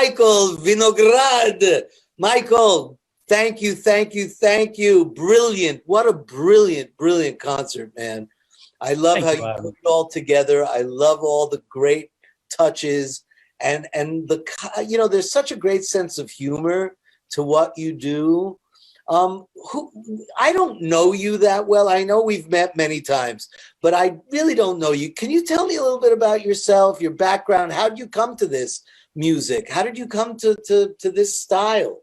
Michael Winograd. Michael, thank you, thank you, thank you. Brilliant. What a brilliant, brilliant concert, man. I love how you put it all together. I love all the great touches and there's such a great sense of humor to what you do. I don't know you that well. I know we've met many times, but I really don't know you. Can you tell me a little bit about yourself, your background? How did you come to this music? How did you come to this style?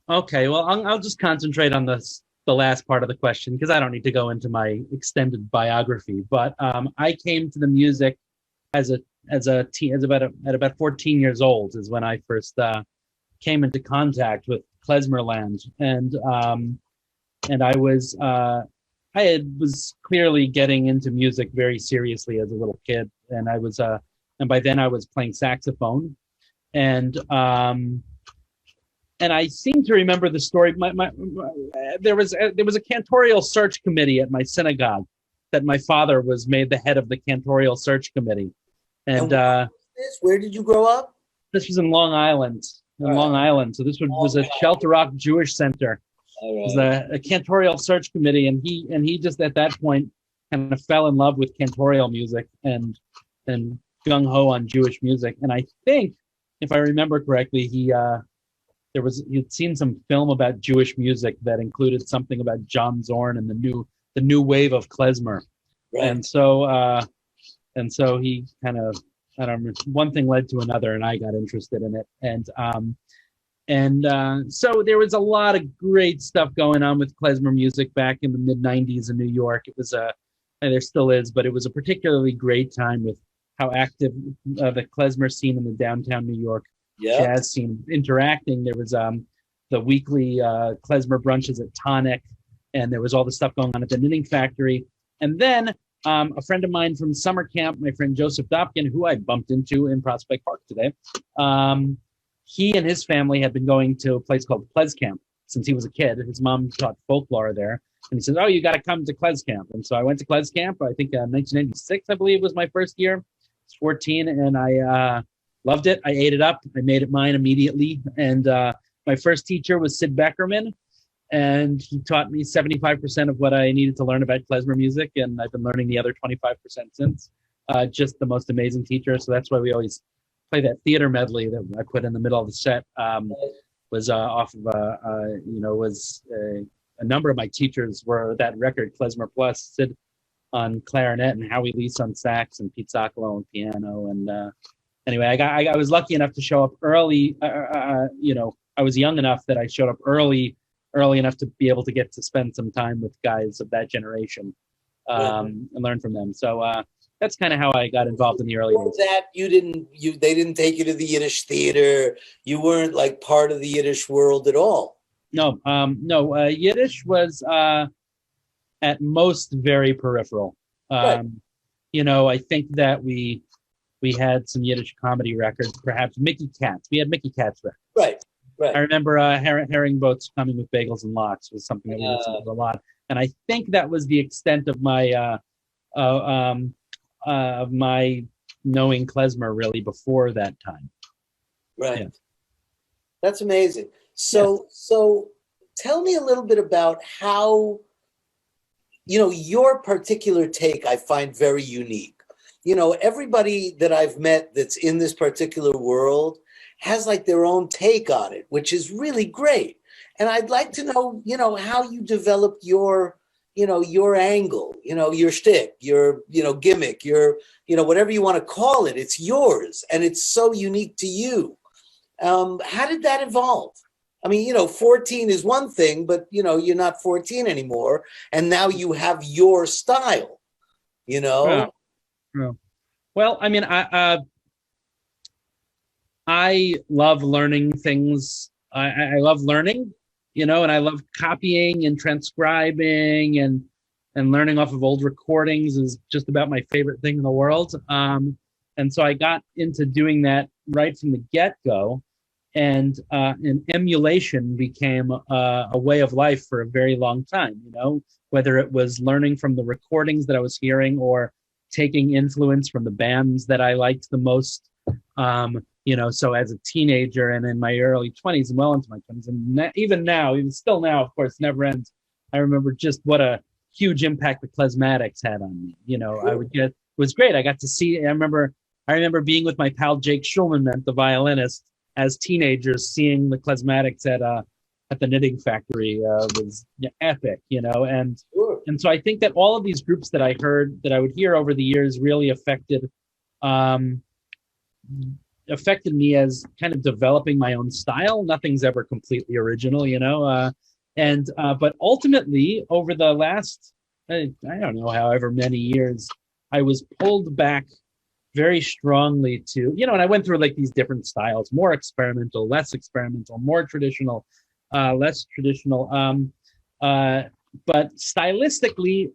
Okay, well, I'll just concentrate on the last part of the question because I don't need to go into my extended biography. But I came to the music at about 14 years old is when I first came into contact with klezmerland, and I was clearly getting into music very seriously as a little kid, and by then I was playing saxophone, and I seem to remember the story. There was a cantorial search committee at my synagogue that my father was made the head of the cantorial search committee, and where did you grow up? This was in Long Island. Long Island. So this was a Shelter Rock Jewish Center. It was a cantorial search committee, and he just at that point kind of fell in love with cantorial music and gung ho on Jewish music. And I think, if I remember correctly, he'd seen some film about Jewish music that included something about John Zorn and the new wave of klezmer. Right. And so he kind of, I don't know, one thing led to another, and I got interested in it. And so there was a lot of great stuff going on with klezmer music back in the mid '90s in New York. It was and there still is, but it was a particularly great time with how active the klezmer scene in the downtown New York jazz scene interacting. There was the weekly klezmer brunches at Tonic, and there was all the stuff going on at the Knitting Factory, and then. A friend of mine from summer camp, my friend Joseph Dopkin, who I bumped into in Prospect Park today, he and his family had been going to a place called Klez Camp since he was a kid. His mom taught folklore there. And he said, oh, you got to come to Klez Camp. And so I went to Klez Camp, I think 1996, I believe, was my first year. I was 14, and I loved it. I ate it up. I made it mine immediately. And my first teacher was Sid Beckerman. And he taught me 75% of what I needed to learn about klezmer music, and I've been learning the other 25% since. Just the most amazing teacher. So that's why we always play that theater medley that I put in the middle of the set. Was off of a number of my teachers were that record, Klezmer Plus, Sid on clarinet and Howie Leese on sax and Pete Soccolo on piano. And anyway, I was lucky enough to show up early. I was young enough that I showed up early enough to be able to get to spend some time with guys of that generation and learn from them. So that's kind of how I got involved in the early days. That they didn't take you to the Yiddish theater. You weren't like part of the Yiddish world at all. No. Yiddish was at most very peripheral. Right. I think that we had some Yiddish comedy records, perhaps Mickey Katz. We had Mickey Katz records. Right. Right. I remember herring boats coming with bagels and lox was something that we listened to a lot, and I think that was the extent of my knowing klezmer really before that time. Right. Yeah. That's amazing. So tell me a little bit about how your particular take. I find very unique. Everybody that I've met that's in this particular world has like their own take on it, which is really great. And I'd like to know, how you developed your angle, your shtick, your, gimmick, your, whatever you want to call it. It's yours, and it's so unique to you. How did that evolve? I mean, 14 is one thing, but, you're not 14 anymore. And now you have your style, Yeah. Well, I mean, I love learning things. I love learning, and I love copying and transcribing and learning off of old recordings is just about my favorite thing in the world. And so I got into doing that right from the get-go. And emulation became a way of life for a very long time, whether it was learning from the recordings that I was hearing or taking influence from the bands that I liked the most. So as a teenager and in my early 20s and well into my 20s, and even now, even still now, of course, never ends. I remember just what a huge impact the Klezmatics had on me. It was great. I got to see, I remember being with my pal Jake Schulman, the violinist, as teenagers, seeing the Klezmatics at the Knitting Factory was epic, and Sure. and so I think that all of these groups that I would hear over the years really affected me as kind of developing my own style. Nothing's ever completely original, but ultimately over the last, I don't know, however many years, I was pulled back very strongly to, and I went through like these different styles, more experimental, less experimental, more traditional, less traditional. But stylistically,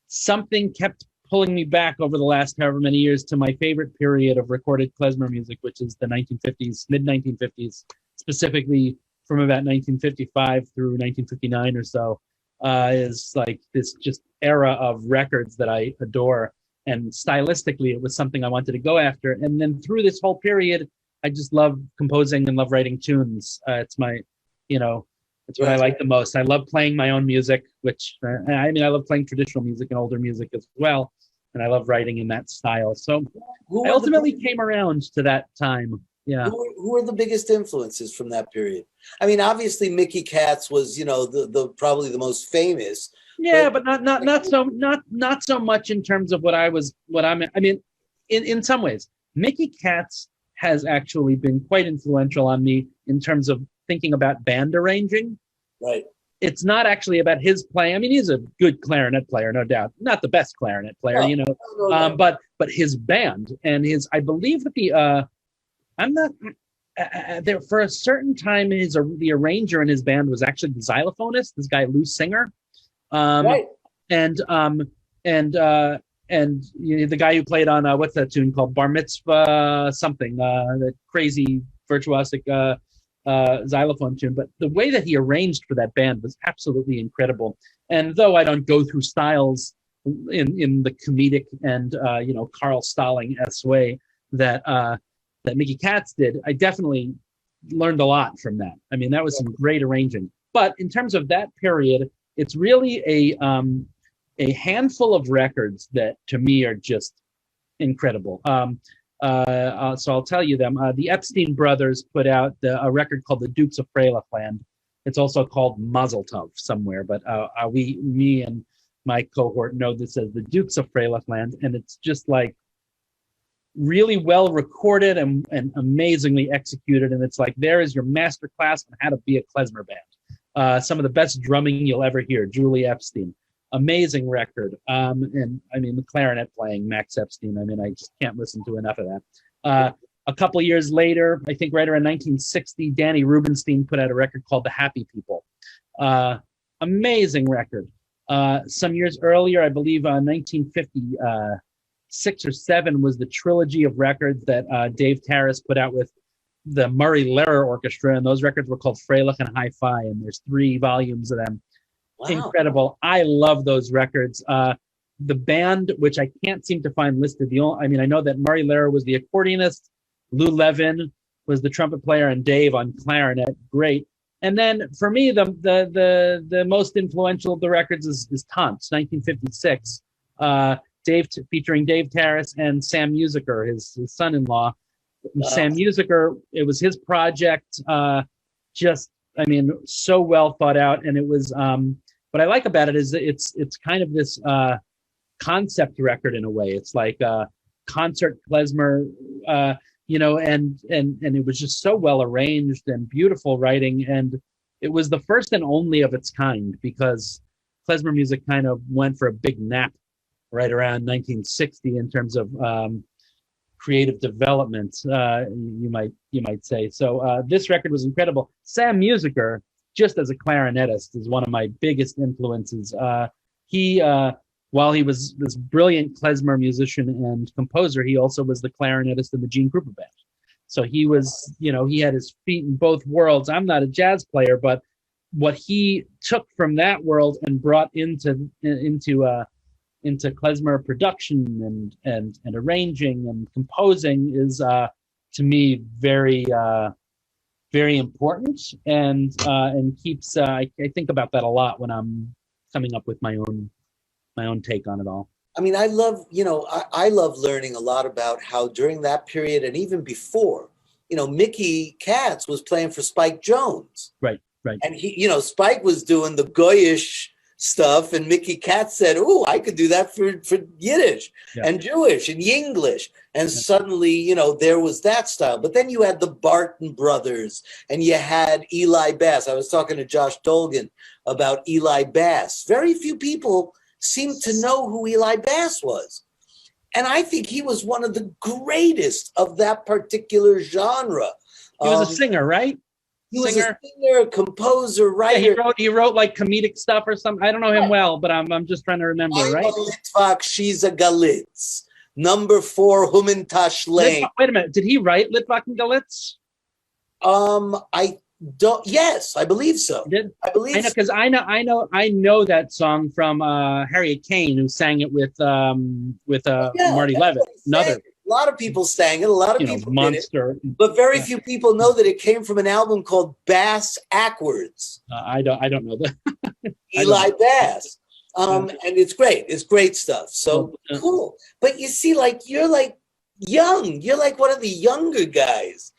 something kept pulling me back over the last however many years to my favorite period of recorded klezmer music, which is the 1950s, mid 1950s, specifically from about 1955 through 1959 or so, is like this just era of records that I adore. And stylistically, it was something I wanted to go after. And then through this whole period, I just love composing and love writing tunes. It's my, it's what I like the most. I love playing my own music, which, I love playing traditional music and older music as well. And I love writing in that style. So I ultimately came around to that time. Yeah. Who are the biggest influences from that period? I mean, obviously Mickey Katz was, the probably the most famous. Yeah, but not so much in terms of in some ways, Mickey Katz has actually been quite influential on me in terms of thinking about band arranging. Right. It's not actually about his playing. I mean, he's a good clarinet player, no doubt. Not the best clarinet player, No. But his band and I believe that there for a certain time, the arranger in his band was actually the xylophonist, this guy Lou Singer. Right. And the guy who played on what's that tune called, Bar Mitzvah something, that crazy virtuosic xylophone tune. But the way that he arranged for that band was absolutely incredible. And though I don't go through styles in the comedic and Carl Stalling-esque way that Mickey Katz did, I definitely learned a lot from that. I mean, that was some great arranging. But in terms of that period, it's really a handful of records that to me are just incredible. So I'll tell you them. The Epstein brothers put out a record called The Dukes of Freilichland. It's also called Mazel Tov somewhere, but me and my cohort know this as The Dukes of Freilichland, and it's just like really well recorded and amazingly executed. And it's like, there is your master class on how to be a klezmer band. Some of the best drumming you'll ever hear, Julie Epstein. Amazing record. And I mean, the clarinet playing, Max Epstein. I mean, I just can't listen to enough of that. A couple of years later, I think right around 1960, Danny Rubenstein put out a record called The Happy People. Amazing record. Some years earlier, I believe 1956 or 7 was the trilogy of records that Dave Tarras put out with the Murray Lehrer Orchestra, and those records were called Freilich and Hi-Fi, and there's 3 volumes of them. Wow. Incredible. I love those records. The band, which I can't seem to find listed, I know that Murray Lehrer was the accordionist, Lou Levin was the trumpet player, and Dave on clarinet. Great. And then for me, the most influential of the records is Tantz, 1956. Featuring Dave Tarras and Sam Musiker, his son-in-law. Sam Musiker, it was his project. So well thought out. And it was, what I like about it is that it's kind of this concept record in a way. It's like a concert klezmer, and it was just so well arranged and beautiful writing. And it was the first and only of its kind, because klezmer music kind of went for a big nap right around 1960 in terms of creative development, you might say. So this record was incredible. Sam Musiker, just as a clarinetist, is one of my biggest influences. He, while he was this brilliant klezmer musician and composer, he also was the clarinetist in the Gene Krupa Band. So he was, he had his feet in both worlds. I'm not a jazz player, but what he took from that world and brought into klezmer production and arranging and composing is to me very very important, and keeps I think about that a lot when I'm coming up with my own take on it all. I mean, I love, I love learning a lot about how during that period and even before, Mickey Katz was playing for Spike Jones. Right. And Spike was doing the Goyish stuff, and Mickey Katz said, "Oh, I could do that for Yiddish and Jewish and Yinglish." And suddenly, there was that style. But then you had the Barton brothers, and you had Eli Bass. I was talking to Josh Dolgan about Eli Bass. Very few people seem to know who Eli Bass was. And I think he was one of the greatest of that particular genre. He was a singer, right? He was a singer, composer, writer. Yeah, he wrote like comedic stuff or something. I don't know him well, but I'm just trying to remember, right? Litvak, she's a Galitz. Number 4, Humintash Lane. Wait a minute. Did he write Litvak and Galitz? I don't. Yes, I believe so. He did? I believe so. Because I know that song from Harriet Kane, who sang it with Marty Levitt. A lot of people sang it. A lot of people Monster. Did it, but very few people know that it came from an album called Bass Ackwards. I don't know that. Eli Bass. And it's great. It's great stuff. So cool. But you see, you're young. You're like one of the younger guys.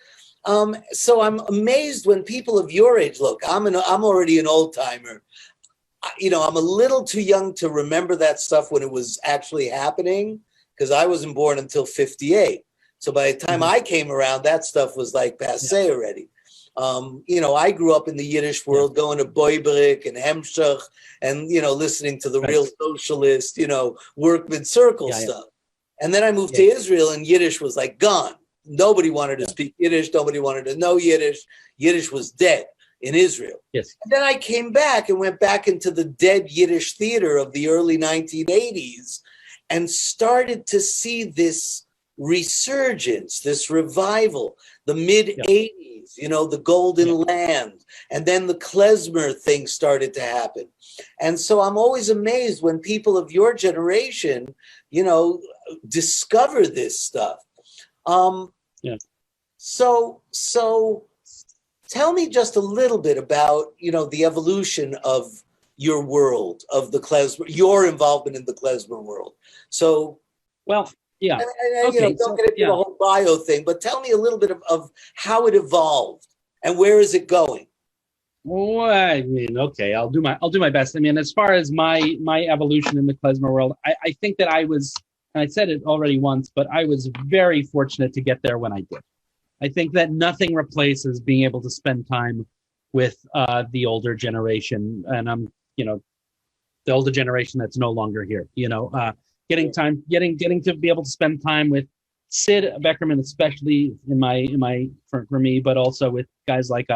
So I'm amazed when people of your age look. I'm already an old timer. I'm a little too young to remember that stuff when it was actually happening, because I wasn't born until 58. So by the time I came around, that stuff was like passé already. I grew up in the Yiddish world, going to Boybrik and Hemshach and, listening to the real socialist, workman circle stuff. And then I moved to Israel, and Yiddish was like gone. Nobody wanted to speak Yiddish. Nobody wanted to know Yiddish. Yiddish was dead in Israel. Yes. And then I came back and went back into the dead Yiddish theater of the early 1980s and started to see this resurgence, this revival, the mid-80s, the Golden Land, and then the klezmer thing started to happen. And so I'm always amazed when people of your generation, discover this stuff. So tell me just a little bit about, the evolution of your world, of the klezmer, your involvement in the klezmer world. So, don't get into the whole bio thing, but tell me a little bit of how it evolved and where is it going? Well, I mean, okay, I'll do my best. I mean, as far as my evolution in the klezmer world, I think that I was, and I said it already once, but I was very fortunate to get there when I did. I think that nothing replaces being able to spend time with the older generation, and I'm, the older generation that's no longer here. Getting to be able to spend time with Sid Beckerman, especially for me, but also with guys like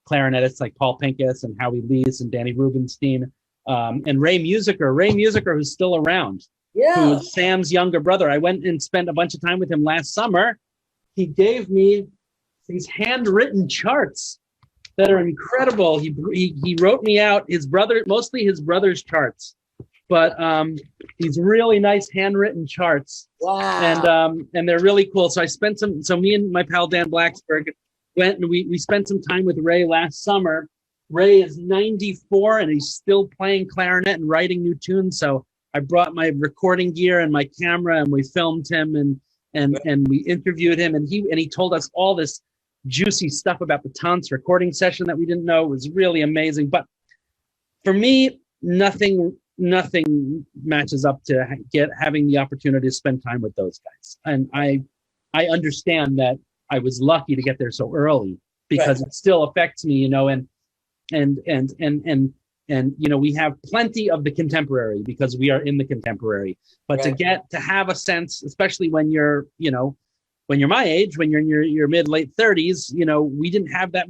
clarinetists like Paul Pincus and Howie Lees and Danny Rubenstein, and Ray Musiker, who's still around. Yeah. Who's Sam's younger brother. I went and spent a bunch of time with him last summer. He gave me these handwritten charts that are incredible. He wrote me out mostly his brother's charts, but these really nice handwritten charts. Wow. And they're really cool. So me and my pal Dan Blacksburg went and we spent some time with Ray last summer. Ray is 94 and he's still playing clarinet and writing new tunes. So I brought my recording gear and my camera, and we filmed him and we interviewed him, and he told us all this juicy stuff about the Tance recording session that we didn't know. It was really amazing. But for me, nothing matches up to having the opportunity to spend time with those guys. And I understand that I was lucky to get there so early, because it still affects me, and we have plenty of the contemporary because we are in the contemporary. But to have a sense, especially when you're my age, when you're in your mid-late 30s, we didn't have that.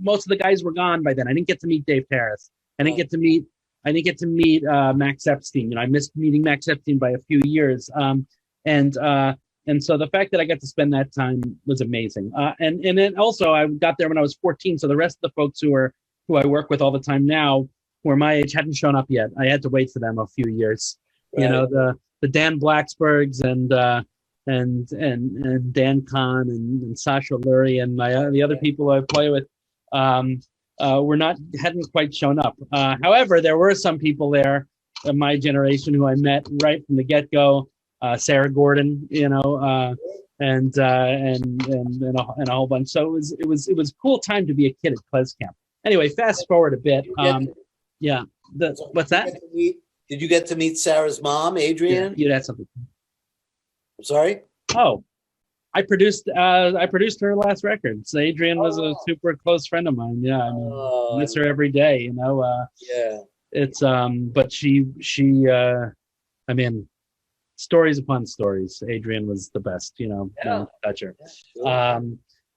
Most of the guys were gone by then. I didn't get to meet Dave Terrace. I didn't get to meet Max Epstein. I missed meeting Max Epstein by a few years. And so the fact that I got to spend that time was amazing. And then also I got there when I was 14. So the rest of the folks who I work with all the time now, who are my age, hadn't shown up yet. I had to wait for them a few years. The Dan Blacksburgs and and Dan Kahn and Sasha Lurie and the other people I play with hadn't quite shown up. However, there were some people there of my generation who I met right from the get-go. Sarah Gordon, and a whole bunch. So it was a cool time to be a kid at Klez Camp. Anyway, fast forward a bit. Yeah. What's that? Did you get to meet Sarah's mom, Adrienne? You had something. I'm sorry? Oh, I produced her last record. So Adrienne was a super close friend of mine. Yeah, I mean, I miss her every day. Yeah. It's but she I mean, stories upon stories. Adrienne was the best. Touch her. Yeah,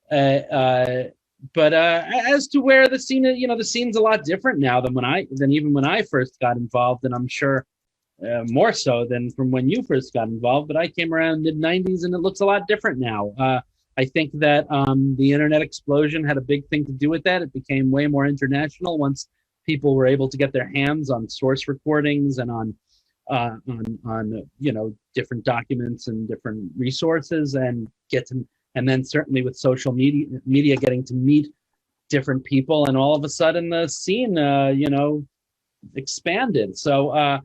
sure. But as to where the scene, the scene's a lot different now than even when I first got involved, and I'm sure more so than from when you first got involved. But I came around mid-'90s, and it looks a lot different now. I think that the internet explosion had a big thing to do with that. It became way more international once people were able to get their hands on source recordings and on different documents and different resources, and then certainly with social media getting to meet different people, and all of a sudden the scene expanded. So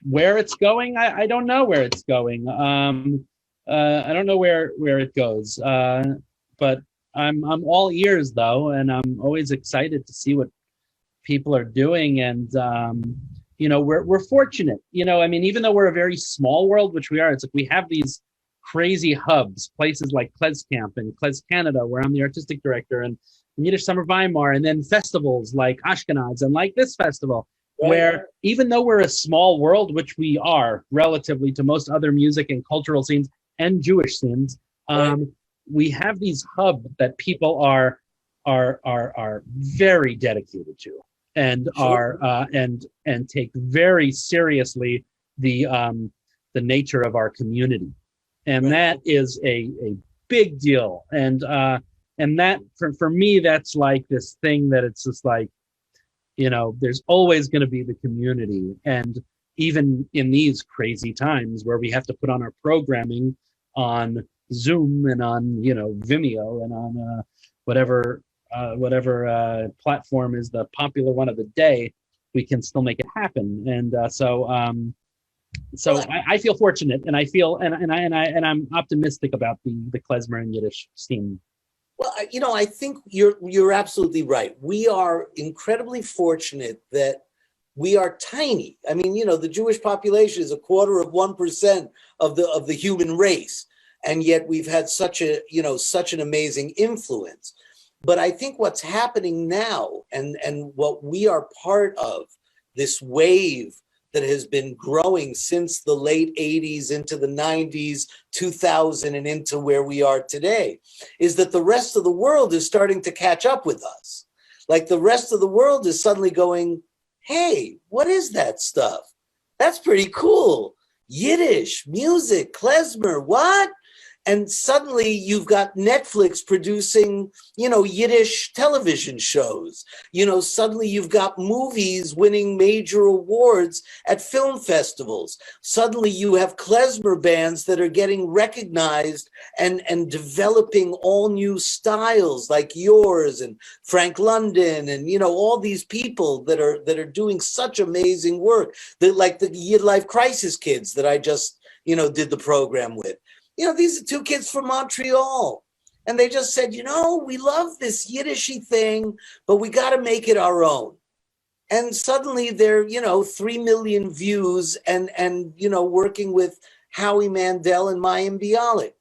where it's going, I don't know where it's going. I don't know where it goes, but I'm all ears though, and I'm always excited to see what people are doing. And we're fortunate. I mean, even though we're a very small world, which we are, it's like we have these crazy hubs, places like Klez Camp and Klez Canada, where I'm the artistic director, and Yiddish Summer Weimar, and then festivals like Ashkenaz and like this festival, where even though we're a small world, which we are relatively to most other music and cultural scenes and Jewish scenes, we have these hubs that people are very dedicated to, and and take very seriously the nature of our community. And that is a big deal. And that for me, that's like this thing that it's just like, there's always going to be the community. And even in these crazy times where we have to put on our programming on Zoom and on, Vimeo and on whatever platform is the popular one of the day, we can still make it happen. And so I feel fortunate, and I feel and I'm optimistic about the klezmer and Yiddish scene. Well, I think you're absolutely right. We are incredibly fortunate that we are tiny. I mean, the Jewish population is 1/4% of the human race, and yet we've had such an amazing influence. But I think what's happening now, and what we are part of, this wave that has been growing since the late 80s into the 90s, 2000, and into where we are today, is that the rest of the world is starting to catch up with us. Like the rest of the world is suddenly going, hey, what is that stuff? That's pretty cool. Yiddish, music, klezmer, what? And suddenly you've got Netflix producing, Yiddish television shows. Suddenly you've got movies winning major awards at film festivals. Suddenly you have klezmer bands that are getting recognized and developing all new styles like yours and Frank London and, all these people that are doing such amazing work. Like the Yid Life Crisis kids that I just, did the program with. These are two kids from Montreal, and they just said, we love this Yiddishy thing, but we got to make it our own. And suddenly they're, 3 million views and working with Howie Mandel and Mayim Bialik.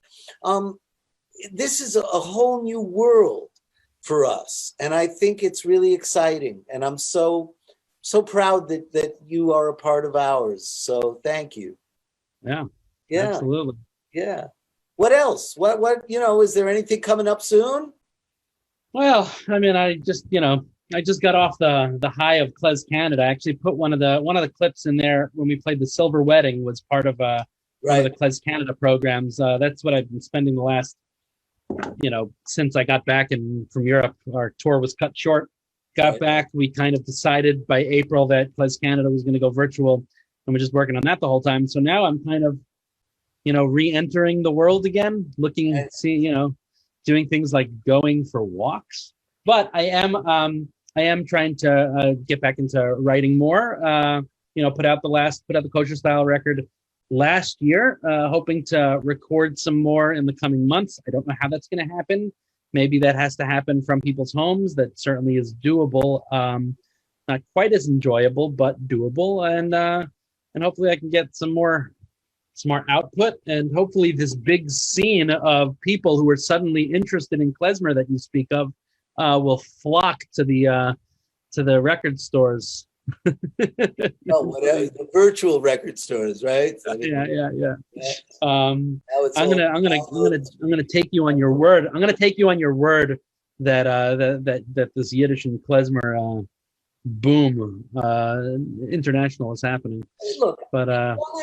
This is a whole new world for us, and I think it's really exciting. And I'm so proud that you are a part of ours. So thank you. Yeah, absolutely. Yeah. What else? What, is there anything coming up soon? Well, I mean, I just got off the high of Klez Canada. I actually put one of the clips in there when we played the Silver Wedding, was part of one of the Klez Canada programs. That's what I've been spending the last, since I got back from Europe. Our tour was cut short. Got back, we kind of decided by April that Klez Canada was going to go virtual, and we're just working on that the whole time. So now I'm kind of re-entering the world again, doing things like going for walks. But I am trying to get back into writing more. Put out the Kosher Style record last year, hoping to record some more in the coming months. I don't know how that's going to happen. Maybe that has to happen from people's homes. That certainly is doable. Not quite as enjoyable, but doable. And hopefully I can get some more output, and hopefully this big scene of people who are suddenly interested in klezmer that you speak of will flock to the record stores. Whatever, the virtual record stores, right? Yeah. I'm gonna take you on your word. I'm gonna take you on your word that this Yiddish and klezmer boom international is happening. Look, but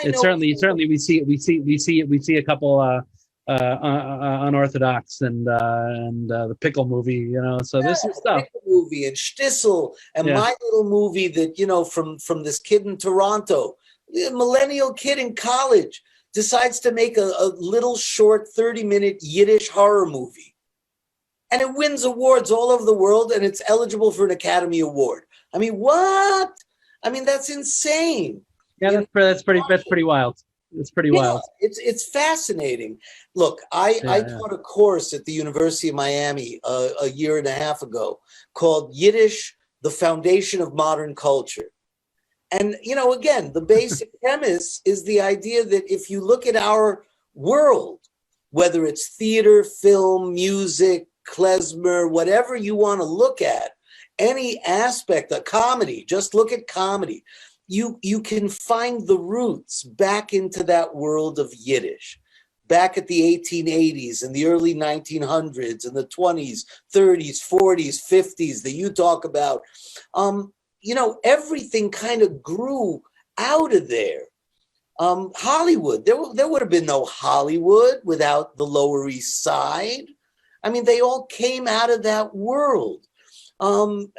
it's certainly we see a couple unorthodox and the pickle movie, so this is stuff. Pickle movie and Shtisel and My Little Movie that from this kid in Toronto, a millennial kid in college, decides to make a little short 30-minute Yiddish horror movie, and it wins awards all over the world, and it's eligible for an Academy Award. I mean, what? I mean, that's insane. Yeah, that's pretty wild. It's pretty wild. It's fascinating. Look, I taught a course at the University of Miami a year and a half ago called Yiddish, the Foundation of Modern Culture. And, again, the basic premise is the idea that if you look at our world, whether it's theater, film, music, klezmer, whatever you want to look at, any aspect of comedy, just look at comedy. You can find the roots back into that world of Yiddish, back at the 1880s and the early 1900s and the 20s, 30s, 40s, 50s that you talk about. Everything kind of grew out of there. Hollywood, there would have been no Hollywood without the Lower East Side. I mean, they all came out of that world. Tin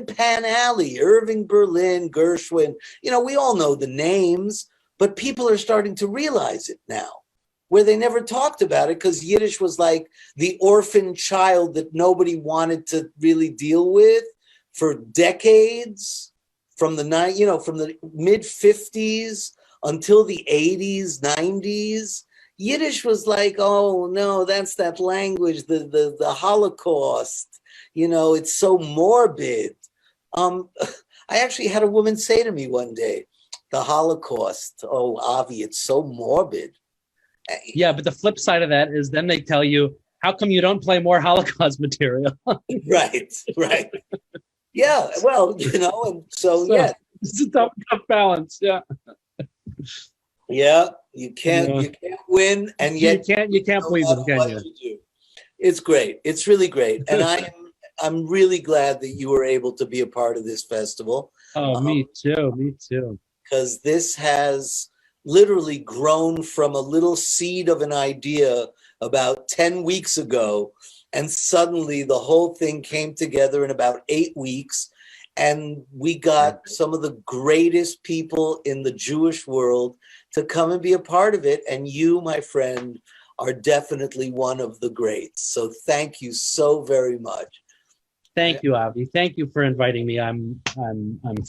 Pan Alley, Irving Berlin, Gershwin, we all know the names, but people are starting to realize it now, where they never talked about it because Yiddish was like the orphan child that nobody wanted to really deal with for decades, from the mid 50s until the 80s, 90s. Yiddish was like, oh no, that's that language, the Holocaust. It's so morbid. I actually had a woman say to me one day, the Holocaust, oh, Avi, it's so morbid. Yeah, but the flip side of that is then they tell you, how come you don't play more Holocaust material? Right. Yeah, well, and so yeah. It's a tough balance, yeah. Yeah, you can't win, and yet you can't please them, can you? It's great. It's really great. And I'm really glad that you were able to be a part of this festival. Oh, me too. Because this has literally grown from a little seed of an idea about 10 weeks ago, and suddenly the whole thing came together in about 8 weeks, and we got some of the greatest people in the Jewish world to come and be a part of it, and you, my friend, are definitely one of the greats. So thank you so very much. Thank you, Avi. Thank you for inviting me. I'm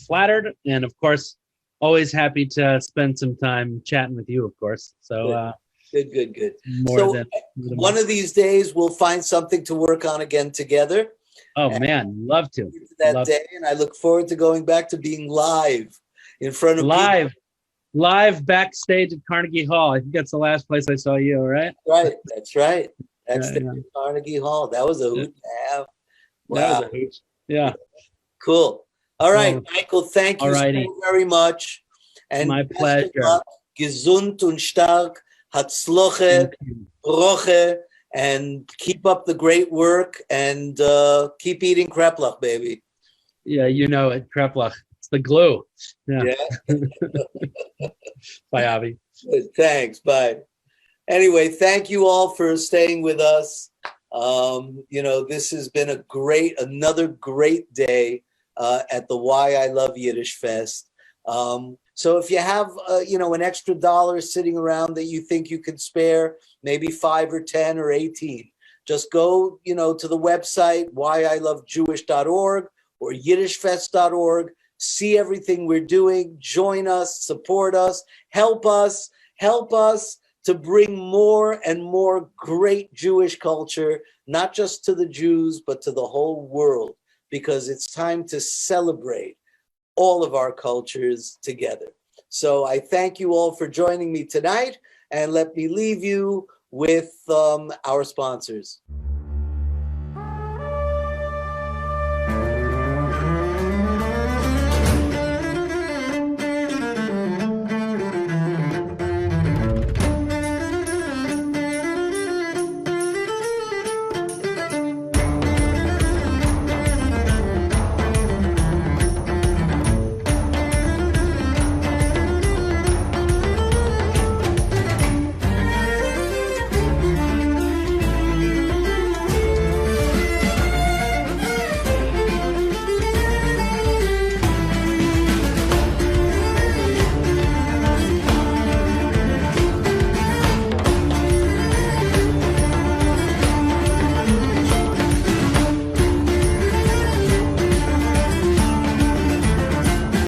flattered, and of course, always happy to spend some time chatting with you. Of course. So good. One of these days, we'll find something to work on again together. Oh man, love to. And I look forward to going back to being live in front of people. Live backstage at Carnegie Hall. I think that's the last place I saw you, right? That's right. Carnegie Hall. That was a hoot to have. Wow. That was a hoot. Yeah. Cool. All right, Michael, thank you so very much. And my pleasure. Gesund und stark, Hatzloche, Roche, and keep up the great work, and keep eating kreplach, baby. Yeah, you know it, kreplach. It's the glue. Yeah. Bye, Avi. Thanks. Bye. Anyway, thank you all for staying with us. This has been another great day at the Why I Love Yiddish Fest. So if you have, an extra dollar sitting around that you think you could spare, maybe 5 or 10 or 18, just go, to the website, whyilovejewish.org or yiddishfest.org, see everything we're doing, join us, support us, help us to bring more and more great Jewish culture, not just to the Jews, but to the whole world, because it's time to celebrate all of our cultures together. So I thank you all for joining me tonight, and let me leave you with our sponsors.